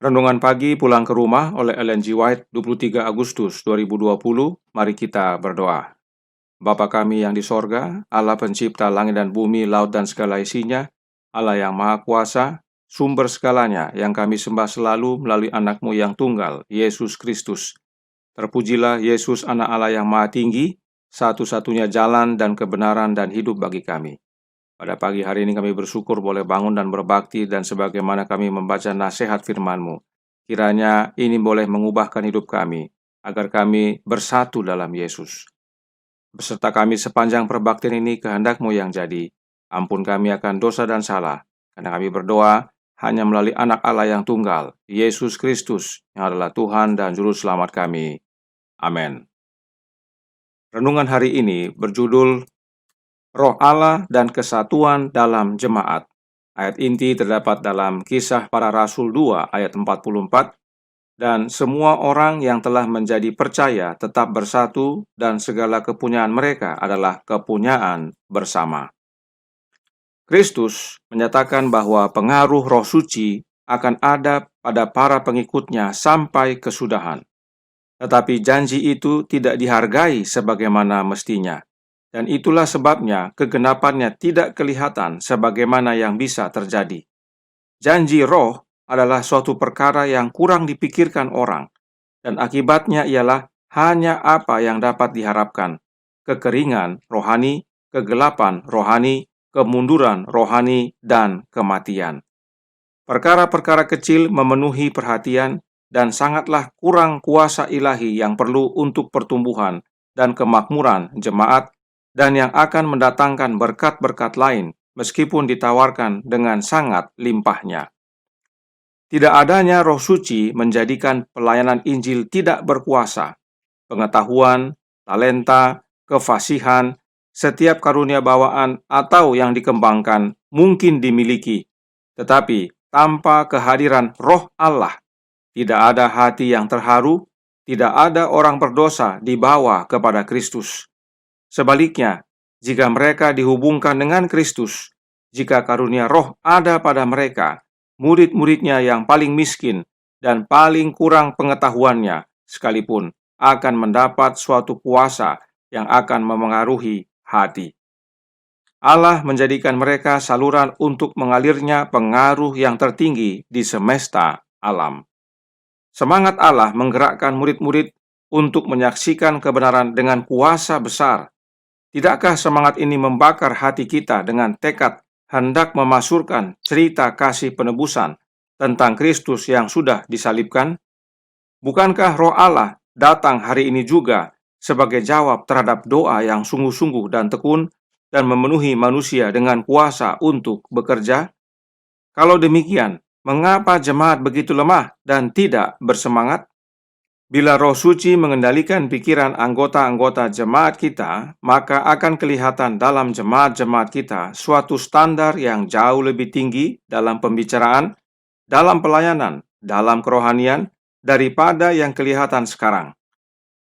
Renungan pagi pulang ke rumah oleh Ellen G. White 23 Agustus 2020. Mari kita berdoa. Bapa kami yang di sorga, Allah pencipta langit dan bumi, laut dan segala isinya, Allah yang maha kuasa, sumber segalanya yang kami sembah selalu melalui anak-Mu yang tunggal, Yesus Kristus. Terpujilah Yesus anak Allah yang maha tinggi, satu-satunya jalan dan kebenaran dan hidup bagi kami. Pada pagi hari ini kami bersyukur boleh bangun dan berbakti dan sebagaimana kami membaca nasihat firman-Mu. Kiranya ini boleh mengubahkan hidup kami, agar kami bersatu dalam Yesus. Beserta kami sepanjang perbaktian ini kehendak-Mu yang jadi. Ampun kami akan dosa dan salah, karena kami berdoa hanya melalui anak Allah yang tunggal, Yesus Kristus, yang adalah Tuhan dan Juru Selamat kami. Amin. Renungan hari ini berjudul Roh Allah dan Kesatuan dalam Jemaat. Ayat inti terdapat dalam Kisah Para Rasul 2 ayat 44. Dan semua orang yang telah menjadi percaya tetap bersatu dan segala kepunyaan mereka adalah kepunyaan bersama. Kristus menyatakan bahwa pengaruh Roh Suci akan ada pada para pengikutnya sampai kesudahan. Tetapi janji itu tidak dihargai sebagaimana mestinya. Dan itulah sebabnya kegenapannya tidak kelihatan sebagaimana yang bisa terjadi. Janji roh adalah suatu perkara yang kurang dipikirkan orang, dan akibatnya ialah hanya apa yang dapat diharapkan. Kekeringan rohani, kegelapan rohani, kemunduran rohani, dan kematian. Perkara-perkara kecil memenuhi perhatian dan sangatlah kurang kuasa ilahi yang perlu untuk pertumbuhan dan kemakmuran jemaat dan yang akan mendatangkan berkat-berkat lain meskipun ditawarkan dengan sangat limpahnya. Tidak adanya Roh Suci menjadikan pelayanan Injil tidak berkuasa. Pengetahuan, talenta, kefasihan, setiap karunia bawaan atau yang dikembangkan mungkin dimiliki, tetapi tanpa kehadiran Roh Allah, tidak ada hati yang terharu, tidak ada orang berdosa dibawa kepada Kristus. Sebaliknya, jika mereka dihubungkan dengan Kristus, jika karunia roh ada pada mereka, murid-muridnya yang paling miskin dan paling kurang pengetahuannya sekalipun akan mendapat suatu kuasa yang akan memengaruhi hati. Allah menjadikan mereka saluran untuk mengalirnya pengaruh yang tertinggi di semesta alam. Semangat Allah menggerakkan murid-murid untuk menyaksikan kebenaran dengan kuasa besar. Tidakkah semangat ini membakar hati kita dengan tekad hendak memasurkan cerita kasih penebusan tentang Kristus yang sudah disalibkan? Bukankah Roh Allah datang hari ini juga sebagai jawab terhadap doa yang sungguh-sungguh dan tekun dan memenuhi manusia dengan kuasa untuk bekerja? Kalau demikian, mengapa jemaat begitu lemah dan tidak bersemangat? Bila Roh Suci mengendalikan pikiran anggota-anggota jemaat kita, maka akan kelihatan dalam jemaat-jemaat kita suatu standar yang jauh lebih tinggi dalam pembicaraan, dalam pelayanan, dalam kerohanian, daripada yang kelihatan sekarang.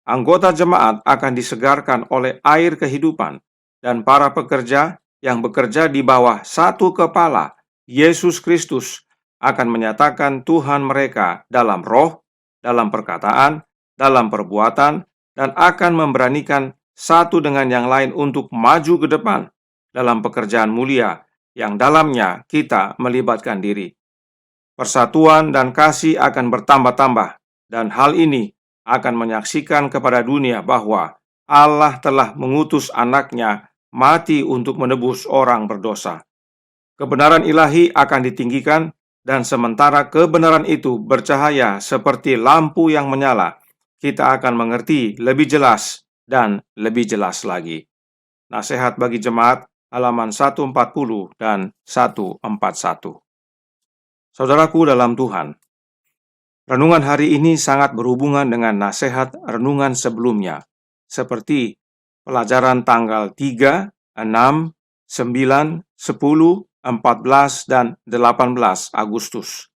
Anggota jemaat akan disegarkan oleh air kehidupan, dan para pekerja yang bekerja di bawah satu kepala, Yesus Kristus, akan menyatakan Tuhan mereka dalam roh, dalam perkataan, dalam perbuatan, dan akan memberanikan satu dengan yang lain untuk maju ke depan dalam pekerjaan mulia yang dalamnya kita melibatkan diri. Persatuan dan kasih akan bertambah-tambah, dan hal ini akan menyaksikan kepada dunia bahwa Allah telah mengutus anaknya mati untuk menebus orang berdosa. Kebenaran ilahi akan ditinggikan, dan sementara kebenaran itu bercahaya seperti lampu yang menyala, kita akan mengerti lebih jelas dan lebih jelas lagi. Nasihat bagi jemaat, halaman 140 dan 141. Saudaraku dalam Tuhan, renungan hari ini sangat berhubungan dengan nasihat renungan sebelumnya, seperti pelajaran tanggal 3, 6, 9, 10, 14, dan 18 Agustus.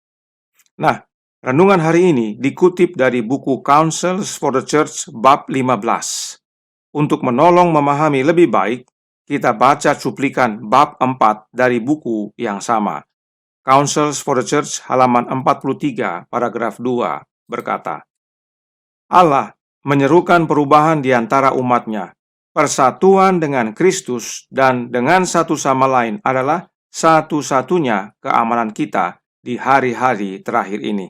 Nah, renungan hari ini dikutip dari buku Counsels for the Church bab 15. Untuk menolong memahami lebih baik, kita baca cuplikan bab 4 dari buku yang sama. Counsels for the Church halaman 43 paragraf 2 berkata, Allah menyerukan perubahan di antara umatnya. Persatuan dengan Kristus dan dengan satu sama lain adalah satu-satunya keamanan kita di hari-hari terakhir ini.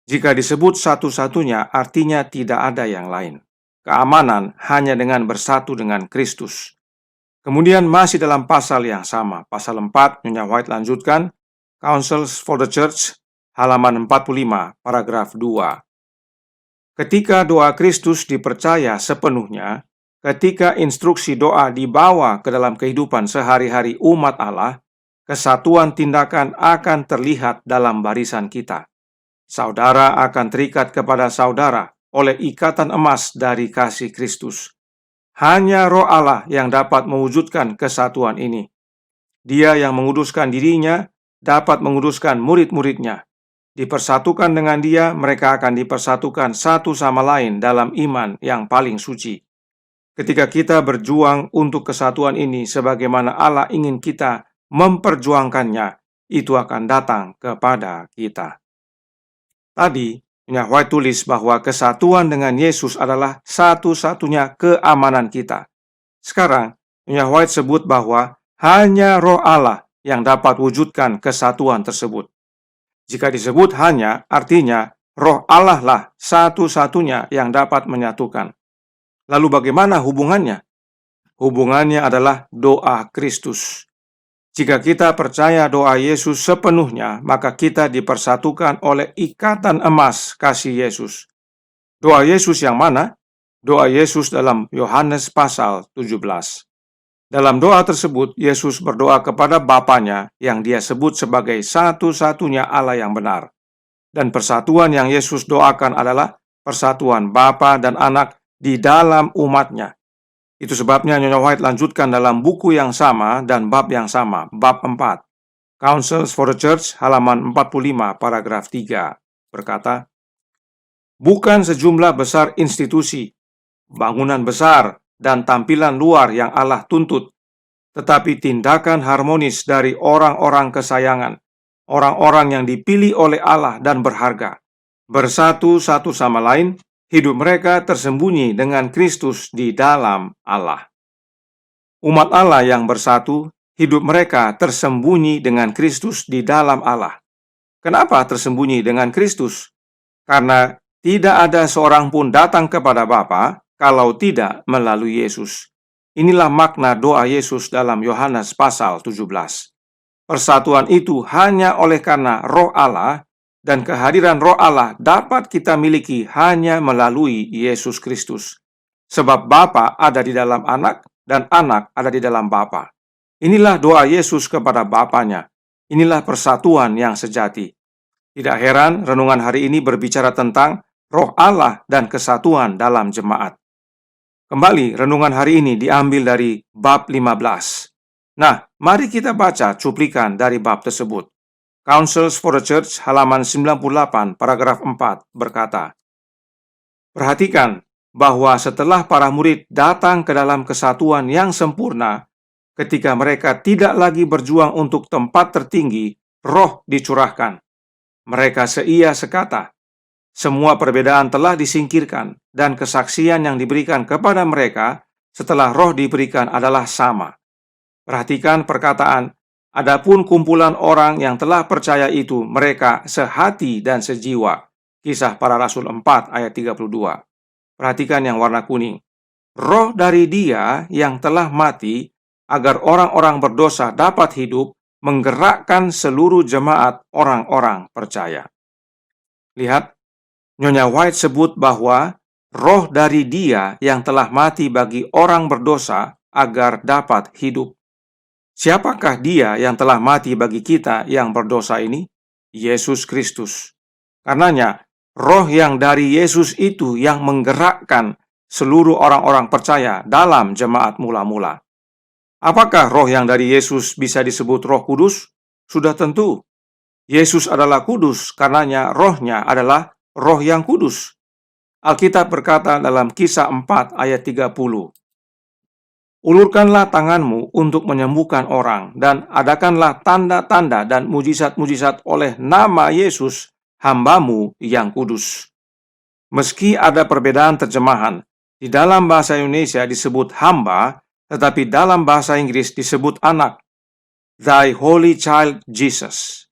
Jika disebut satu-satunya, artinya tidak ada yang lain. Keamanan hanya dengan bersatu dengan Kristus. Kemudian masih dalam pasal yang sama, pasal 4, Nyonya White lanjutkan, Counsels for the Church, halaman 45, paragraf 2. Ketika doa Kristus dipercaya sepenuhnya, ketika instruksi doa dibawa ke dalam kehidupan sehari-hari umat Allah, kesatuan tindakan akan terlihat dalam barisan kita. Saudara akan terikat kepada saudara oleh ikatan emas dari kasih Kristus. Hanya Roh Allah yang dapat mewujudkan kesatuan ini. Dia yang menguduskan dirinya dapat menguduskan murid-muridnya. Dipersatukan dengan Dia, mereka akan dipersatukan satu sama lain dalam iman yang paling suci. Ketika kita berjuang untuk kesatuan ini sebagaimana Allah ingin kita memperjuangkannya, itu akan datang kepada kita. Tadi, Nyonya White tulis bahwa kesatuan dengan Yesus adalah satu-satunya keamanan kita. Sekarang, Nyonya White sebut bahwa hanya Roh Allah yang dapat wujudkan kesatuan tersebut. Jika disebut hanya, artinya Roh Allah lah satu-satunya yang dapat menyatukan. Lalu bagaimana hubungannya? Hubungannya adalah doa Kristus. Jika kita percaya doa Yesus sepenuhnya, maka kita dipersatukan oleh ikatan emas kasih Yesus. Doa Yesus yang mana? Doa Yesus dalam Yohanes pasal 17. Dalam doa tersebut, Yesus berdoa kepada Bapanya yang Dia sebut sebagai satu-satunya Allah yang benar. Dan persatuan yang Yesus doakan adalah persatuan Bapa dan Anak di dalam umatnya. Itu sebabnya Nyonya White lanjutkan dalam buku yang sama dan bab yang sama, bab 4. Counsels for the Church, halaman 45, paragraf 3, berkata, bukan sejumlah besar institusi, bangunan besar, dan tampilan luar yang Allah tuntut, tetapi tindakan harmonis dari orang-orang kesayangan, orang-orang yang dipilih oleh Allah dan berharga, bersatu satu sama lain. Hidup mereka tersembunyi dengan Kristus di dalam Allah. Umat Allah yang bersatu, hidup mereka tersembunyi dengan Kristus di dalam Allah. Kenapa tersembunyi dengan Kristus? Karena tidak ada seorang pun datang kepada Bapa kalau tidak melalui Yesus. Inilah makna doa Yesus dalam Yohanes pasal 17. Persatuan itu hanya oleh karena Roh Allah, dan kehadiran Roh Allah dapat kita miliki hanya melalui Yesus Kristus. Sebab Bapa ada di dalam Anak dan Anak ada di dalam Bapa. Inilah doa Yesus kepada Bapanya. Inilah persatuan yang sejati. Tidak heran renungan hari ini berbicara tentang Roh Allah dan kesatuan dalam jemaat. Kembali, renungan hari ini diambil dari bab 15. Nah, mari kita baca cuplikan dari bab tersebut. Counsels for the Church, halaman 98, paragraf 4, berkata, perhatikan bahwa setelah para murid datang ke dalam kesatuan yang sempurna, ketika mereka tidak lagi berjuang untuk tempat tertinggi, Roh dicurahkan. Mereka seia sekata. Semua perbedaan telah disingkirkan, dan kesaksian yang diberikan kepada mereka setelah Roh diberikan adalah sama. Perhatikan perkataan, adapun kumpulan orang yang telah percaya itu, mereka sehati dan sejiwa. Kisah Para Rasul 4 ayat 32. Perhatikan yang warna kuning. Roh dari Dia yang telah mati, agar orang-orang berdosa dapat hidup, menggerakkan seluruh jemaat orang-orang percaya. Lihat, Nyonya White sebut bahwa roh dari Dia yang telah mati bagi orang berdosa agar dapat hidup. Siapakah Dia yang telah mati bagi kita yang berdosa ini? Yesus Kristus. Karenanya, roh yang dari Yesus itu yang menggerakkan seluruh orang-orang percaya dalam jemaat mula-mula. Apakah roh yang dari Yesus bisa disebut Roh Kudus? Sudah tentu. Yesus adalah kudus, karenanya rohnya adalah Roh yang kudus. Alkitab berkata dalam Kisah 4 ayat 30, Ulurkanlah tanganmu untuk menyembuhkan orang, dan adakanlah tanda-tanda dan mujizat-mujizat oleh nama Yesus, hamba-Mu yang kudus. Meski ada perbedaan terjemahan, di dalam bahasa Indonesia disebut hamba, tetapi dalam bahasa Inggris disebut anak. Thy Holy Child Jesus.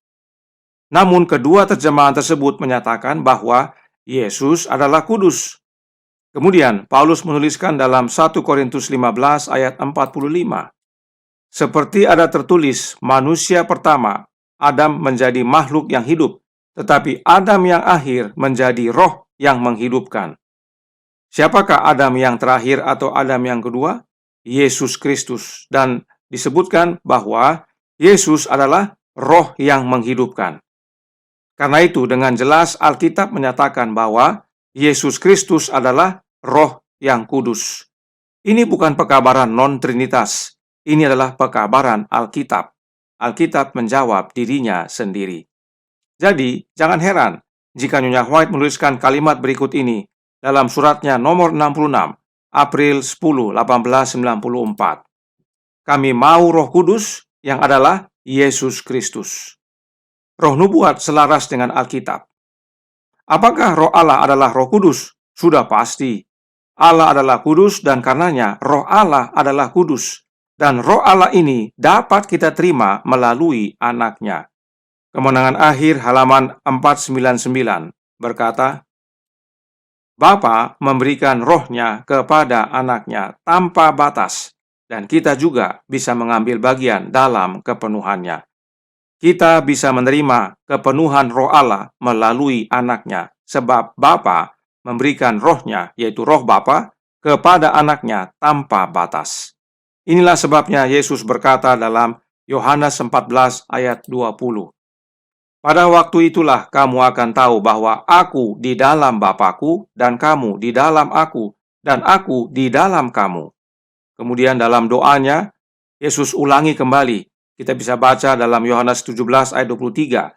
Namun kedua terjemahan tersebut menyatakan bahwa Yesus adalah kudus. Kemudian Paulus menuliskan dalam 1 Korintus 15 ayat 45. Seperti ada tertulis, manusia pertama, Adam menjadi makhluk yang hidup, tetapi Adam yang akhir menjadi roh yang menghidupkan. Siapakah Adam yang terakhir atau Adam yang kedua? Yesus Kristus. Dan disebutkan bahwa Yesus adalah roh yang menghidupkan. Karena itu dengan jelas Alkitab menyatakan bahwa Yesus Kristus adalah roh yang kudus. Ini bukan pekabaran non-trinitas. Ini adalah pekabaran Alkitab. Alkitab menjawab dirinya sendiri. Jadi, jangan heran jika Nyonya White menuliskan kalimat berikut ini dalam suratnya nomor 66, April 10, 1894. Kami mau Roh Kudus yang adalah Yesus Kristus. Roh nubuat selaras dengan Alkitab. Apakah Roh Allah adalah Roh Kudus? Sudah pasti. Allah adalah kudus dan karenanya Roh Allah adalah kudus. Dan Roh Allah ini dapat kita terima melalui anaknya. Kemenangan akhir halaman 499 berkata, Bapa memberikan rohnya kepada anaknya tanpa batas, dan kita juga bisa mengambil bagian dalam kepenuhannya. Kita bisa menerima kepenuhan Roh Allah melalui anaknya, sebab Bapa memberikan rohnya, yaitu roh Bapa, kepada anaknya tanpa batas. Inilah sebabnya Yesus berkata dalam Yohanes 14 ayat 20. Pada waktu itulah kamu akan tahu bahwa aku di dalam Bapa-Ku dan kamu di dalam aku dan aku di dalam kamu. Kemudian dalam doanya, Yesus ulangi kembali. Kita bisa baca dalam Yohanes 17 ayat 23.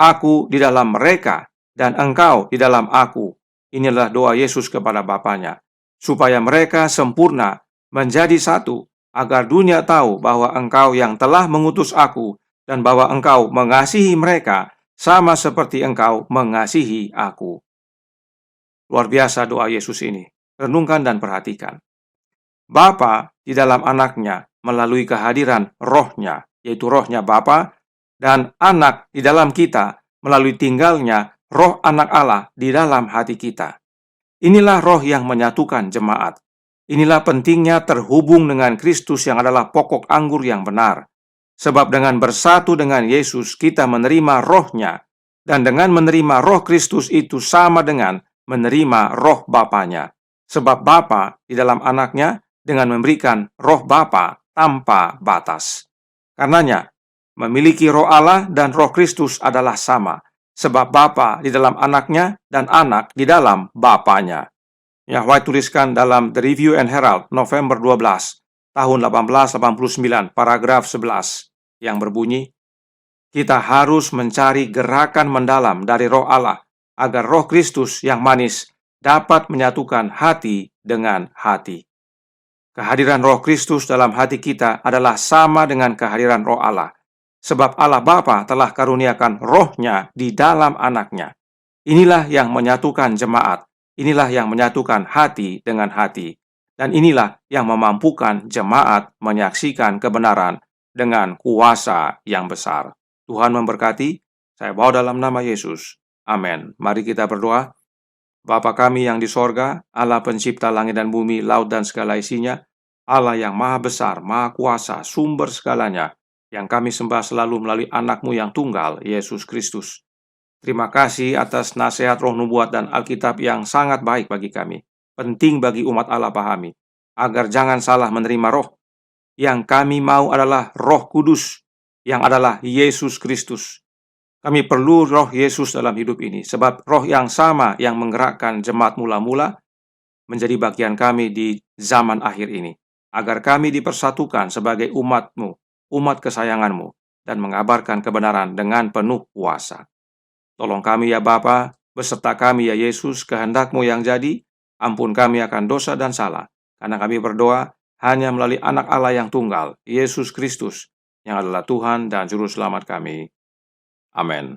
Aku di dalam mereka dan engkau di dalam aku. Inilah doa Yesus kepada Bapanya, supaya mereka sempurna menjadi satu, agar dunia tahu bahwa engkau yang telah mengutus aku dan bahwa engkau mengasihi mereka sama seperti engkau mengasihi aku. Luar biasa doa Yesus ini. Renungkan dan perhatikan. Bapa di dalam anaknya melalui kehadiran rohnya, yaitu rohnya Bapa, dan anak di dalam kita melalui tinggalnya roh anak Allah di dalam hati kita. Inilah roh yang menyatukan jemaat. Inilah pentingnya terhubung dengan Kristus yang adalah pokok anggur yang benar. Sebab dengan bersatu dengan Yesus, kita menerima rohnya. Dan dengan menerima roh Kristus itu sama dengan menerima roh Bapanya. Sebab Bapa di dalam anaknya dengan memberikan roh Bapa tanpa batas. Karenanya, memiliki roh Allah dan roh Kristus adalah sama. Sebab Bapa di dalam anaknya dan anak di dalam Bapanya. Ya, White tuliskan dalam The Review and Herald, November 12, tahun 1889, paragraf 11, yang berbunyi, kita harus mencari gerakan mendalam dari roh Allah, agar roh Kristus yang manis dapat menyatukan hati dengan hati. Kehadiran roh Kristus dalam hati kita adalah sama dengan kehadiran roh Allah. Sebab Allah Bapa telah karuniakan rohnya di dalam anaknya. Inilah yang menyatukan jemaat. Inilah yang menyatukan hati dengan hati. Dan inilah yang memampukan jemaat menyaksikan kebenaran dengan kuasa yang besar. Tuhan memberkati. Saya bawa dalam nama Yesus. Amin. Mari kita berdoa. Bapa kami yang di sorga, Allah pencipta langit dan bumi, laut dan segala isinya, Allah yang maha besar, maha kuasa, sumber segalanya, yang kami sembah selalu melalui anak-Mu yang tunggal, Yesus Kristus. Terima kasih atas nasihat roh nubuat dan Alkitab yang sangat baik bagi kami. Penting bagi umat Allah pahami, agar jangan salah menerima roh. Yang kami mau adalah roh kudus, yang adalah Yesus Kristus. Kami perlu roh Yesus dalam hidup ini, sebab roh yang sama yang menggerakkan jemaat mula-mula menjadi bagian kami di zaman akhir ini. Agar kami dipersatukan sebagai umat-Mu, umat kesayangan-Mu, dan mengabarkan kebenaran dengan penuh kuasa. Tolong kami ya Bapa, beserta kami ya Yesus, kehendak-Mu yang jadi, ampun kami akan dosa dan salah, karena kami berdoa hanya melalui Anak Allah yang tunggal, Yesus Kristus, yang adalah Tuhan dan Juru Selamat kami. Amin.